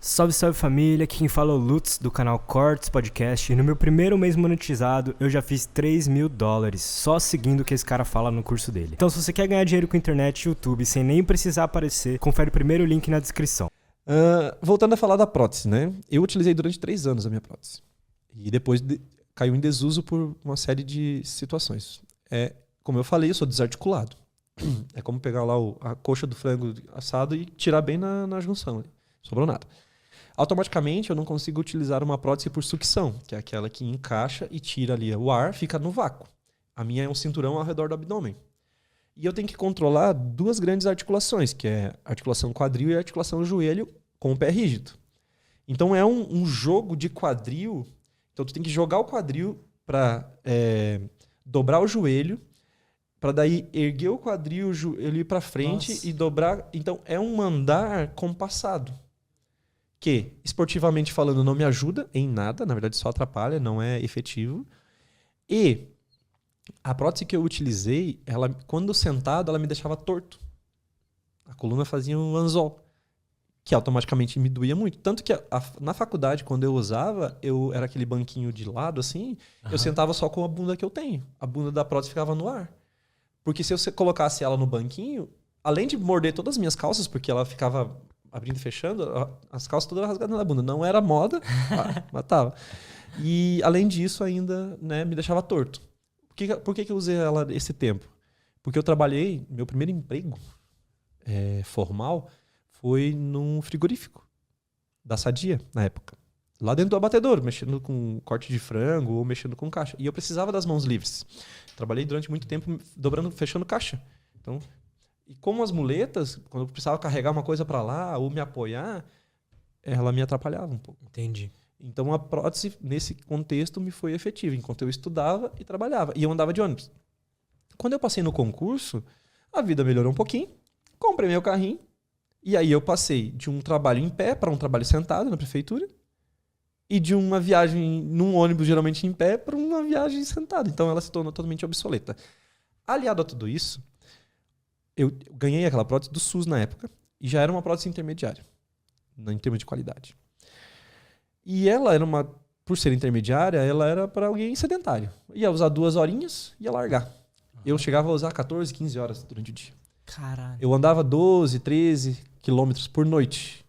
Salve, salve família, aqui quem fala é o Lutz do canal Cortes Podcast e no meu primeiro mês monetizado eu já fiz $3.000 só seguindo o que esse cara fala no curso dele. Então se você quer ganhar dinheiro com internet e YouTube sem nem precisar aparecer, confere o primeiro link na descrição. Voltando a falar da prótese, né? Eu utilizei durante 3 anos a minha prótese e depois caiu em desuso por uma série de situações. Como eu falei, eu sou desarticulado. É como pegar lá a coxa do frango assado e tirar bem na junção. Não sobrou nada. Automaticamente eu não consigo utilizar uma prótese por sucção, que é aquela que encaixa e tira ali o ar, fica no vácuo. A minha é um cinturão ao redor do abdômen. E eu tenho que controlar 2 grandes articulações, que é a articulação quadril e a articulação joelho com o pé rígido. Então é um jogo de quadril. Então tu tem que jogar o quadril para dobrar o joelho, para daí erguer o quadril, ele ir para frente. Nossa. E dobrar. Então é um andar compassado. Que, esportivamente falando, não me ajuda em nada, na verdade só atrapalha, não é efetivo. E a prótese que eu utilizei, quando sentado, ela me deixava torto. A coluna fazia um anzol, que automaticamente me doía muito. Tanto que na faculdade, quando eu usava, era aquele banquinho de lado, assim, eu sentava só com a bunda que eu tenho. A bunda da prótese ficava no ar. Porque se eu colocasse ela no banquinho, além de morder todas as minhas calças, porque ela ficava abrindo e fechando, as calças todas rasgadas na bunda. Não era moda, matava. E, além disso, ainda me deixava torto. Por que eu usei ela esse tempo? Porque eu trabalhei, meu primeiro emprego formal foi num frigorífico da Sadia, na época. Lá dentro do abatedouro, mexendo com corte de frango ou mexendo com caixa. E eu precisava das mãos livres. Trabalhei durante muito tempo fechando caixa. Então, e como as muletas, quando eu precisava carregar uma coisa para lá ou me apoiar, ela me atrapalhava um pouco. Entendi. Então a prótese, nesse contexto, me foi efetiva, enquanto eu estudava e trabalhava. E eu andava de ônibus. Quando eu passei no concurso, a vida melhorou um pouquinho, comprei meu carrinho, e aí eu passei de um trabalho em pé para um trabalho sentado na prefeitura, e de uma viagem num ônibus geralmente em pé para uma viagem sentada. Então ela se tornou totalmente obsoleta. Aliado a tudo isso, eu ganhei aquela prótese do SUS na época e já era uma prótese intermediária, em termos de qualidade. E ela era por ser intermediária, ela era para alguém sedentário. Ia usar 2 horinhas e ia largar. Eu chegava a usar 14, 15 horas durante o dia. Caralho. Eu andava 12, 13 quilômetros por noite.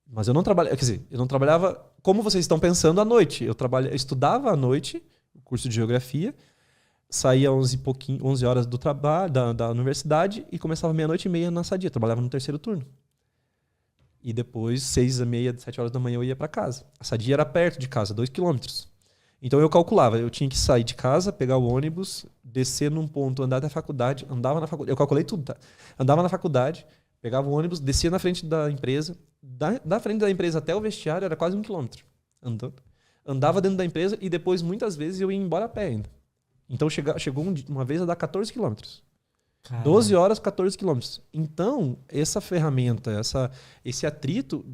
Mas eu não trabalhava, quer dizer, eu não trabalhava como vocês estão pensando à noite. Eu estudava à noite, o curso de geografia, saía 11 horas do trabalho, da universidade e começava 00:30 na Sadia. Trabalhava no 3º turno. E depois, 6:30, 7 horas da manhã, eu ia para casa. A Sadia era perto de casa, 2 quilômetros. Então eu calculava, eu tinha que sair de casa, pegar o ônibus, descer num ponto, andar até a faculdade, andava na faculdade. Eu calculei tudo, tá? Andava na faculdade, pegava o ônibus, descia na frente da empresa. Da frente da empresa até o vestiário era quase 1 quilômetro. Andava dentro da empresa e depois, muitas vezes, eu ia embora a pé ainda. Então chegou uma vez a dar 14 quilômetros. 12 horas, 14 quilômetros. Então, essa ferramenta, esse atrito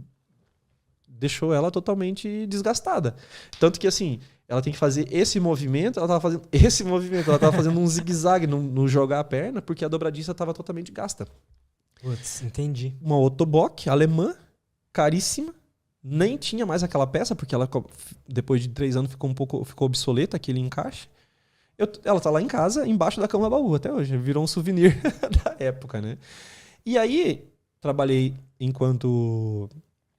deixou ela totalmente desgastada. Tanto que, assim, ela tem que fazer esse movimento, ela estava fazendo esse movimento, ela estava fazendo um zigue-zague no jogar a perna, porque a dobradiça estava totalmente gasta. Putz, entendi. Uma Ottobock alemã, caríssima, nem tinha mais aquela peça, porque ela, depois de 3 anos, ficou obsoleta, aquele encaixe. Ela tá lá em casa, embaixo da cama baú até hoje. Virou um souvenir da época, né? E aí, trabalhei enquanto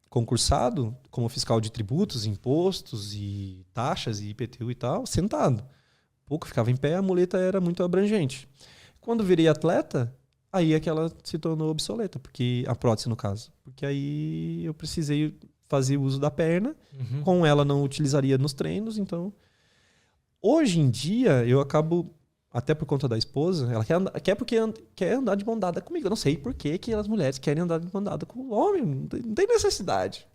concursado, como fiscal de tributos, impostos e taxas e IPTU e tal, sentado. Pouco ficava em pé, a muleta era muito abrangente. Quando virei atleta, aí é que ela se tornou obsoleta, porque a prótese, no caso. Porque aí eu precisei fazer uso da perna, com ela não utilizaria nos treinos, então... Hoje em dia, eu acabo, até por conta da esposa, ela quer andar de mão dada comigo. Eu não sei por que as mulheres querem andar de mão dada com o homem, não tem necessidade.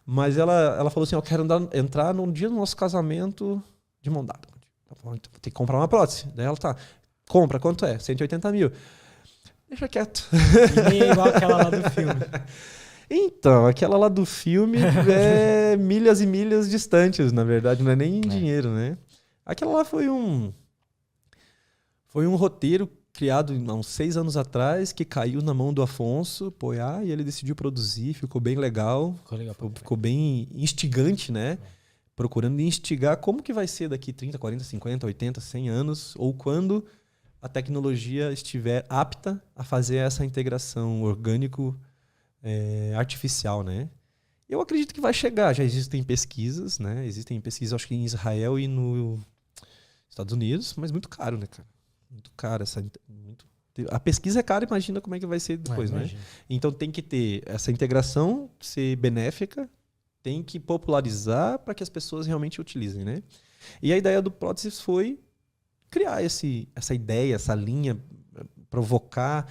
Mas ela falou assim, eu quero entrar num dia do nosso casamento de mão dada. Então, vou ter que comprar uma prótese. Daí ela compra, quanto é? 180 mil. Deixa quieto. E nem é igual aquela lá do filme. Então, aquela lá do filme é milhas e milhas distantes, na verdade, não é nem dinheiro, né? Aquela lá foi um roteiro criado há uns 6 anos atrás, que caiu na mão do Afonso Poiá e ele decidiu produzir, ficou bem legal. Ficou bem instigante, né? Procurando instigar como que vai ser daqui 30, 40, 50, 80, 100 anos, ou quando a tecnologia estiver apta a fazer essa integração orgânico-artificial, né? Eu acredito que vai chegar. Já existem pesquisas, né? Existem pesquisas, acho que em Israel e nos Estados Unidos, mas muito caro, né, cara? Muito caro. A pesquisa é cara, imagina como é que vai ser depois, né? Então tem que ter essa integração, ser benéfica, tem que popularizar para que as pessoas realmente utilizem, né? E a ideia do Próteses foi criar essa ideia, essa linha, provocar.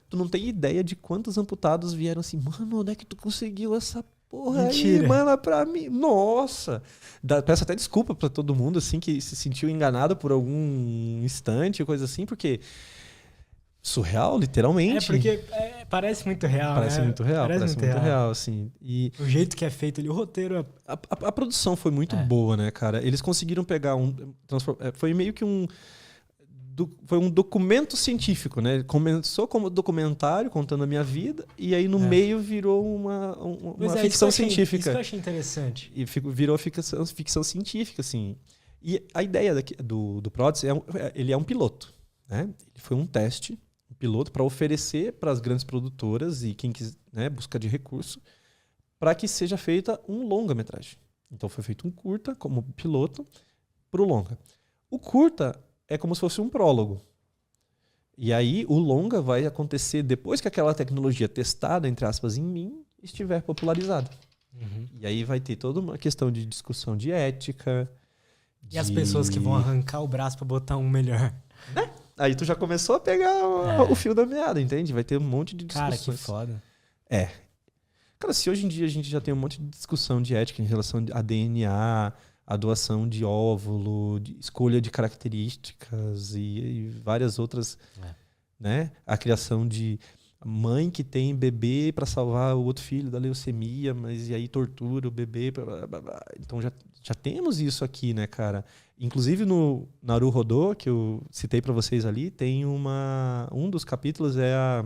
Tu não tem ideia de quantos amputados vieram assim, mano, onde é que tu conseguiu essa porra aí, manda pra mim. Nossa! Peço até desculpa pra todo mundo assim que se sentiu enganado por algum instante, coisa assim, porque surreal, literalmente. Porque parece muito real, Parece né? muito real, parece muito real, assim. E o jeito que é feito ali, o roteiro... A produção foi muito boa, né, cara? Eles conseguiram pegar foi meio que foi um documento científico, né? Começou como documentário, contando a minha vida, e aí no meio virou uma ficção científica. Isso que eu achei interessante. E virou ficção científica, assim. E a ideia do Próteses, ele é um piloto, né? Ele foi um teste, um piloto, para oferecer para as grandes produtoras e quem quiser, né, busca de recurso, para que seja feita um longa-metragem. Então foi feito um curta como piloto para o longa. O curta é como se fosse um prólogo. E aí o longa vai acontecer depois que aquela tecnologia testada, entre aspas, em mim, estiver popularizada. Uhum. E aí vai ter toda uma questão de discussão de ética. E as pessoas que vão arrancar o braço para botar um melhor. Né? Aí tu já começou a pegar o fio da meada, entende? Vai ter um monte de discussões. Cara, que foda. Cara, se hoje em dia a gente já tem um monte de discussão de ética em relação a DNA, a doação de óvulo, de escolha de características e várias outras, né? A criação de mãe que tem bebê para salvar o outro filho da leucemia, mas e aí tortura o bebê. Blá, blá, blá. Então já temos isso aqui, né, cara? Inclusive no Naruhodô, que eu citei para vocês ali, tem um dos capítulos é a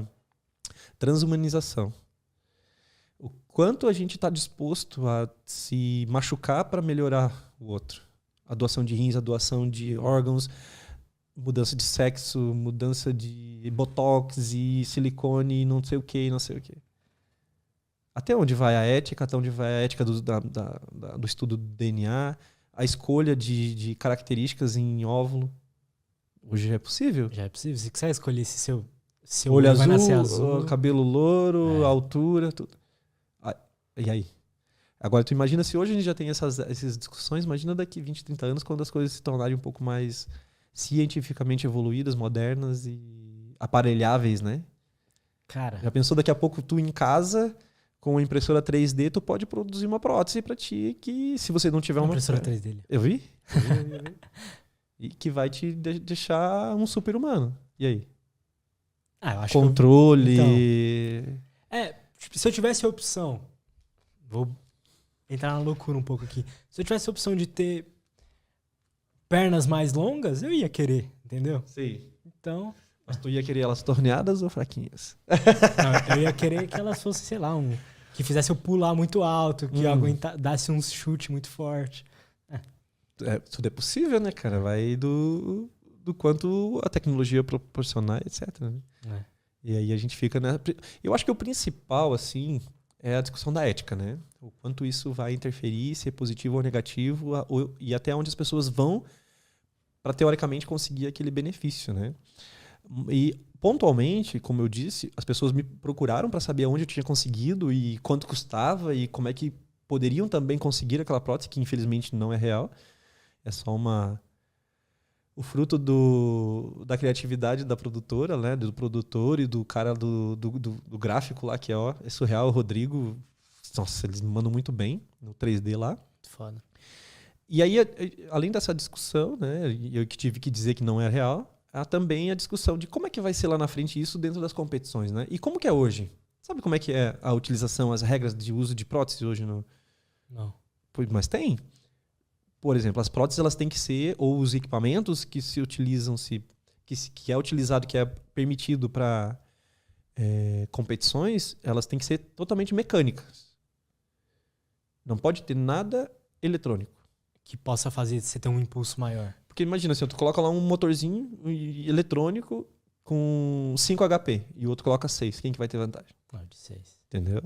transhumanização. O quanto a gente está disposto a se machucar para melhorar o outro. A doação de rins, a doação de órgãos, mudança de sexo, mudança de botox e silicone, não sei o que, não sei o que. Até onde vai a ética? Até onde vai a ética do estudo do DNA? A escolha de características em óvulo? Hoje já é possível? Já é possível. Se quiser escolher se seu olho azul, vai nascer azul, cabelo louro, altura, tudo. E aí? Agora, tu imagina se hoje a gente já tem essas discussões, imagina daqui 20, 30 anos, quando as coisas se tornarem um pouco mais cientificamente evoluídas, modernas e aparelháveis, né? Cara. Já pensou daqui a pouco tu em casa, com a impressora 3D, tu pode produzir uma prótese pra ti que, se você não tiver uma... impressora 3D. Eu vi. E que vai te deixar um super-humano. E aí? Eu acho controle... se eu tivesse a opção... Vou entrar na loucura um pouco aqui. Se eu tivesse a opção de ter pernas mais longas, eu ia querer, entendeu? Sim. Então... Mas tu ia querer elas torneadas ou fraquinhas? Não, eu ia querer que elas fossem, sei lá, que fizesse eu pular muito alto, que dasse um chute muito forte. Tudo é possível, né, cara? Vai do quanto a tecnologia proporcionar, etc. Né? E aí a gente fica... Eu acho que o principal, assim... é a discussão da ética, né? O quanto isso vai interferir, se é positivo ou negativo, e até onde as pessoas vão para, teoricamente, conseguir aquele benefício, né? E, pontualmente, como eu disse, as pessoas me procuraram para saber onde eu tinha conseguido e quanto custava e como é que poderiam também conseguir aquela prótese, que infelizmente não é real. É só o fruto da criatividade da produtora, né? Do produtor e do cara do gráfico lá, que é surreal, o Rodrigo. Nossa, eles mandam muito bem no 3D lá. Foda. E aí, além dessa discussão, né? Eu que tive que dizer que não é real, há também a discussão de como é que vai ser lá na frente isso dentro das competições, né? E como que é hoje? Sabe como é que é a utilização, as regras de uso de prótese hoje? Não. Mas tem. Por exemplo, as próteses elas têm que ser, ou os equipamentos que se utilizam que é utilizado, que é permitido para competições, elas têm que ser totalmente mecânicas. Não pode ter nada eletrônico. Que possa fazer você ter um impulso maior. Porque imagina, assim, tu coloca lá um motorzinho eletrônico com 5 HP e o outro coloca 6. Quem que vai ter vantagem? De 6. Entendeu?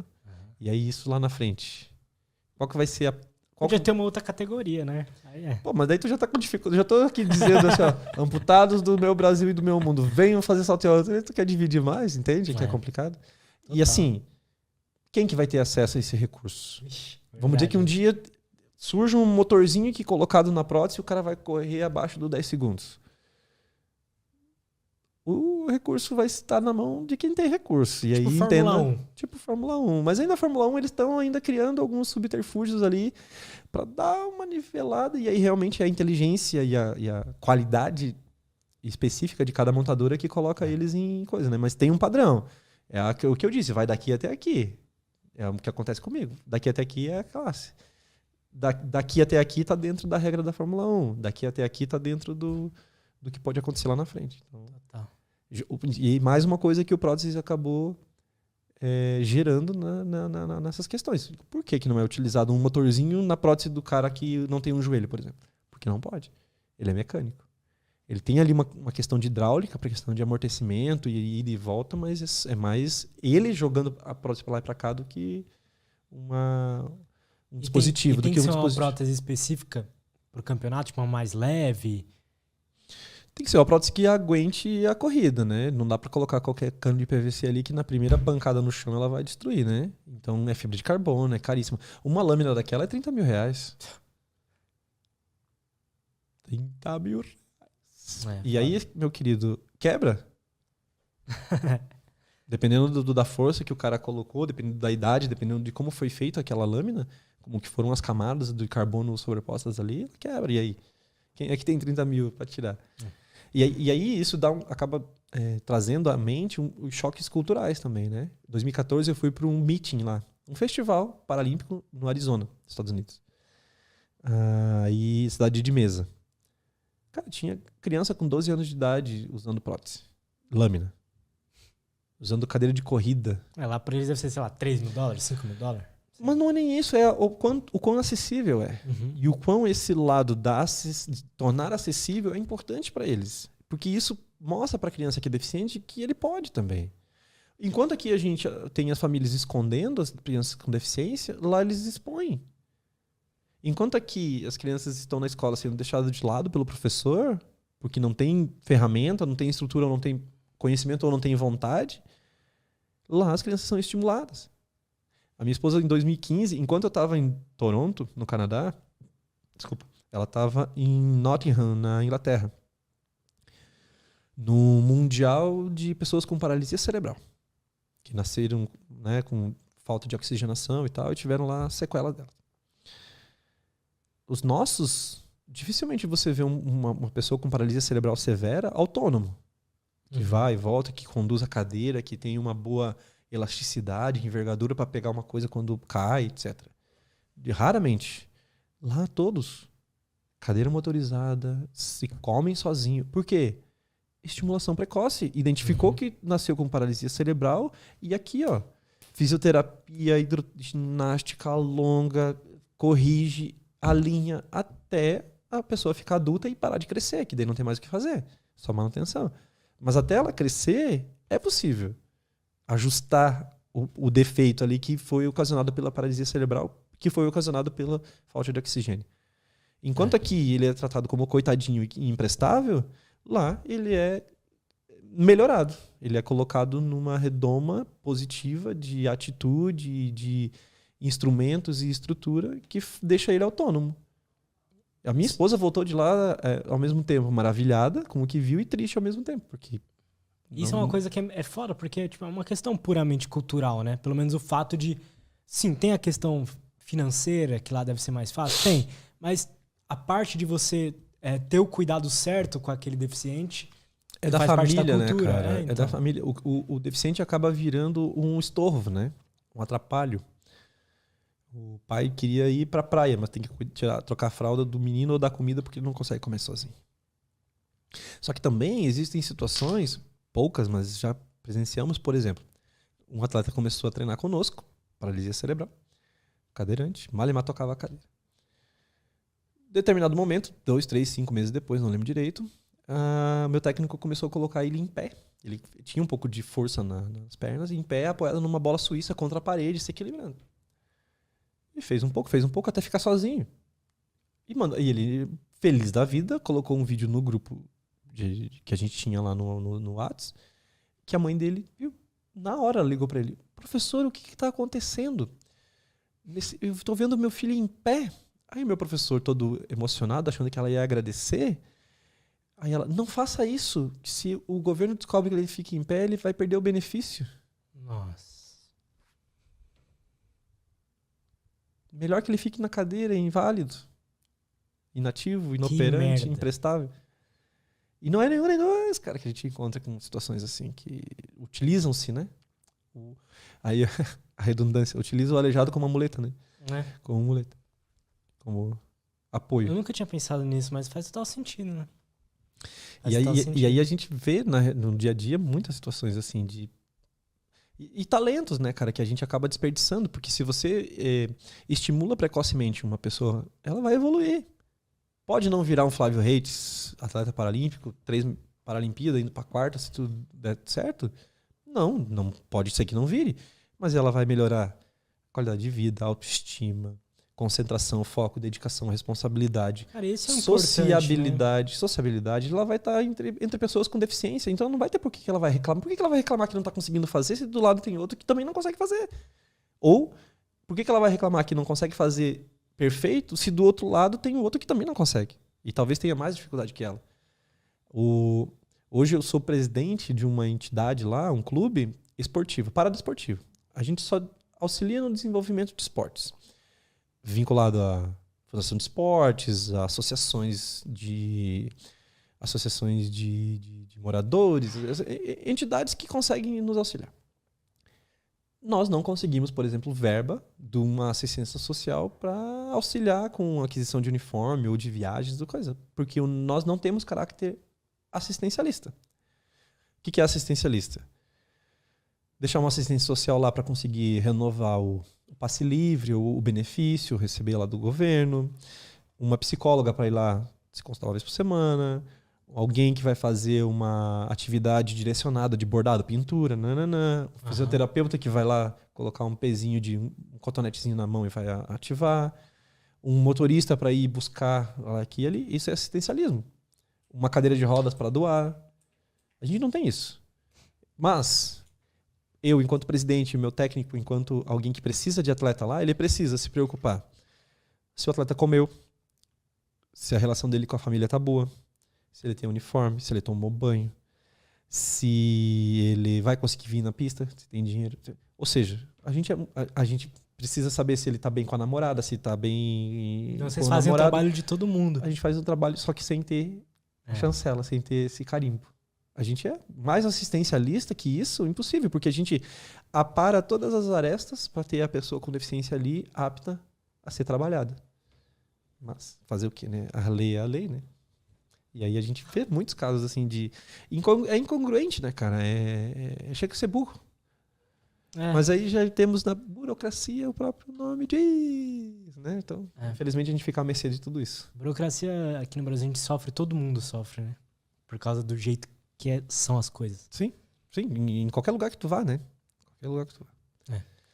E aí isso lá na frente. Qual que vai ser a... Podia ter uma outra categoria, né? Aí Pô, mas daí tu já tá com dificuldade. Já tô aqui dizendo assim, ó, amputados do meu Brasil e do meu mundo, venham fazer salto alto. Tu quer dividir mais, entende? Que é complicado. Total. E assim, quem que vai ter acesso a esse recurso? Ixi, vamos dizer que um dia surge um motorzinho que colocado na prótese e o cara vai correr abaixo dos 10 segundos. O recurso vai estar na mão de quem tem recurso. E tipo aí Fórmula 1. Tipo Fórmula 1. Mas aí na Fórmula 1 eles estão ainda criando alguns subterfúgios ali para dar uma nivelada. E aí realmente a inteligência e a qualidade específica de cada montadora que coloca eles em coisa, né? Mas tem um padrão. É o que eu disse, vai daqui até aqui. É o que acontece comigo. Daqui até aqui é a classe. Daqui até aqui tá dentro da regra da Fórmula 1. Daqui até aqui tá dentro do que pode acontecer lá na frente. Então, e mais uma coisa que o prótese acabou gerando nessas questões. Por que não é utilizado um motorzinho na prótese do cara que não tem um joelho, por exemplo? Porque não pode. Ele é mecânico. Ele tem ali uma questão de hidráulica, para questão de amortecimento e ida e volta, mas é mais ele jogando a prótese para lá e para cá do que um dispositivo. Tem que ser uma prótese específica para o campeonato, tipo uma mais leve? Tem que ser uma prótese que aguente a corrida, né? Não dá para colocar qualquer cano de PVC ali que na primeira pancada no chão ela vai destruir, né? Então é fibra de carbono, é caríssimo. Uma lâmina daquela é 30 mil reais. 30 mil reais. E aí, meu querido, quebra? Dependendo da força que o cara colocou, dependendo da idade, dependendo de como foi feita aquela lâmina, como que foram as camadas de carbono sobrepostas ali, ela quebra. E aí? Quem é que tem 30 mil para tirar? E aí isso acaba trazendo à mente os choques culturais também, né? Em 2014 eu fui para um meeting lá, um festival paralímpico no Arizona, Estados Unidos. E cidade de Mesa. Cara, tinha criança com 12 anos de idade usando prótese, lâmina. Usando cadeira de corrida. Lá por eles deve ser, sei lá, 3 mil dólares, 5 mil dólares. Mas não é nem isso, é o quão acessível é. Uhum. E o quão esse lado de tornar acessível é importante para eles. Porque isso mostra para a criança que é deficiente que ele pode também. Enquanto aqui a gente tem as famílias escondendo as crianças com deficiência, lá eles expõem. Enquanto aqui as crianças estão na escola sendo deixadas de lado pelo professor, porque não tem ferramenta, não tem estrutura, não tem conhecimento ou não tem vontade, lá as crianças são estimuladas. A minha esposa, em 2015, enquanto eu estava em Toronto, no Canadá, ela estava em Nottingham, na Inglaterra, no Mundial de Pessoas com Paralisia Cerebral, que nasceram, né, com falta de oxigenação e tal, e tiveram lá sequela dela. Os nossos, dificilmente você vê uma pessoa com paralisia cerebral severa autônomo, que vai e volta, que conduz a cadeira, que tem uma boa elasticidade, envergadura para pegar uma coisa quando cai, etc. Raramente. Lá todos. Cadeira motorizada, se comem sozinho. Por quê? Estimulação precoce. Identificou que nasceu com paralisia cerebral e aqui, ó, fisioterapia, hidroginástica longa, corrige, alinha até a pessoa ficar adulta e parar de crescer, que daí não tem mais o que fazer. Só manutenção. Mas até ela crescer, é possível ajustar o defeito ali que foi ocasionado pela paralisia cerebral, que foi ocasionado pela falta de oxigênio. Enquanto aqui ele é tratado como coitadinho e imprestável, lá ele é melhorado. Ele é colocado numa redoma positiva de atitude, de instrumentos e estrutura que deixa ele autônomo. A minha esposa voltou de lá ao mesmo tempo maravilhada com o que viu e triste ao mesmo tempo, porque isso é uma coisa que é foda, porque tipo, é uma questão puramente cultural, né? Pelo menos o fato de... Sim, tem a questão financeira, que lá deve ser mais fácil, tem. Mas a parte de você ter o cuidado certo com aquele deficiente... É da família, né, cara? Então. É da família. O deficiente acaba virando um estorvo, né? Um atrapalho. O pai queria ir pra praia, mas tem que trocar a fralda do menino ou dar comida porque ele não consegue comer sozinho. Só que também existem situações, poucas, mas já presenciamos, por exemplo, um atleta começou a treinar conosco, paralisia cerebral, cadeirante, malemar tocava a cadeira. Determinado momento, 2, 3, 5 meses depois, não lembro direito, meu técnico começou a colocar ele em pé. Ele tinha um pouco de força nas pernas, e em pé, apoiado numa bola suíça contra a parede, se equilibrando. E fez um pouco, até ficar sozinho. E ele, feliz da vida, colocou um vídeo no grupo que a gente tinha lá no Whats, que a mãe dele viu. Na hora ligou pra ele: professor, o que tá acontecendo? Eu tô vendo meu filho em pé. Aí meu professor, todo emocionado, achando que ela ia agradecer, aí ela: não faça isso, que se o governo descobre que ele fica em pé, ele vai perder o benefício. Nossa. Melhor que ele fique na cadeira, inválido, inativo, inoperante, imprestável. E não é nenhum nem dois, cara, que a gente encontra com situações assim, que utilizam-se, né? Aí a redundância, utiliza o aleijado como uma muleta, né? Como muleta. Como apoio. Eu nunca tinha pensado nisso, mas faz total sentido, né? E aí a gente vê no dia a dia muitas situações assim de... E talentos, né, cara, que a gente acaba desperdiçando, porque se você estimula precocemente uma pessoa, ela vai evoluir. Pode não virar um Flávio Reis, atleta paralímpico, 3 Paralimpíadas, indo pra 4ª, se tudo der certo. Não pode ser que não vire, mas ela vai melhorar qualidade de vida, autoestima, concentração, foco, dedicação, responsabilidade, cara, isso é sociabilidade. Né? Sociabilidade, ela vai estar entre pessoas com deficiência, então não vai ter por que ela vai reclamar. Por que ela vai reclamar que não está conseguindo fazer se do lado tem outro que também não consegue fazer? Ou por que ela vai reclamar que não consegue fazer perfeito se do outro lado tem outro que também não consegue? E talvez tenha mais dificuldade que ela. Hoje eu sou presidente de uma entidade lá, um clube esportivo, paradesportivo. A gente só auxilia no desenvolvimento de esportes, vinculado à Fundação de Esportes, a associações de moradores, entidades que conseguem nos auxiliar. Nós não conseguimos, por exemplo, verba de uma assistência social para auxiliar com aquisição de uniforme ou de viagens, porque nós não temos caráter assistencialista. O que é assistencialista? Deixar uma assistência social lá para conseguir renovar o passe livre, o benefício, receber lá do governo, uma psicóloga para ir lá se consultar uma vez por semana, alguém que vai fazer uma atividade direcionada de bordado, pintura, um fisioterapeuta que vai lá colocar um pezinho de um cotonetezinho na mão e vai ativar, um motorista para ir buscar aqui e ali. Isso é assistencialismo. Uma cadeira de rodas para doar. A gente não tem isso. Mas eu, enquanto presidente, meu técnico, enquanto alguém que precisa de atleta lá, ele precisa se preocupar se o atleta comeu, se a relação dele com a família tá boa, se ele tem uniforme, se ele tomou banho, se ele vai conseguir vir na pista, se tem dinheiro. Ou seja, a gente precisa saber se ele tá bem com a namorada, se tá bem então, vocês fazem o trabalho de todo mundo. A gente faz o trabalho, só que sem ter chancela, sem ter esse carimbo. A gente é mais assistencialista que isso, impossível, porque a gente apara todas as arestas para ter a pessoa com deficiência ali apta a ser trabalhada. Mas fazer o quê, né? A lei é a lei, né? E aí a gente vê muitos casos assim de... É incongruente, né, cara? Chega a ser burro. Mas aí já temos na burocracia o próprio nome diz, né? Então, infelizmente a gente fica à mercê de tudo isso. Burocracia aqui no Brasil a gente sofre, todo mundo sofre, né? Por causa do jeito que são as coisas. Sim, em qualquer lugar que tu vá, né? Qualquer lugar que tu vá.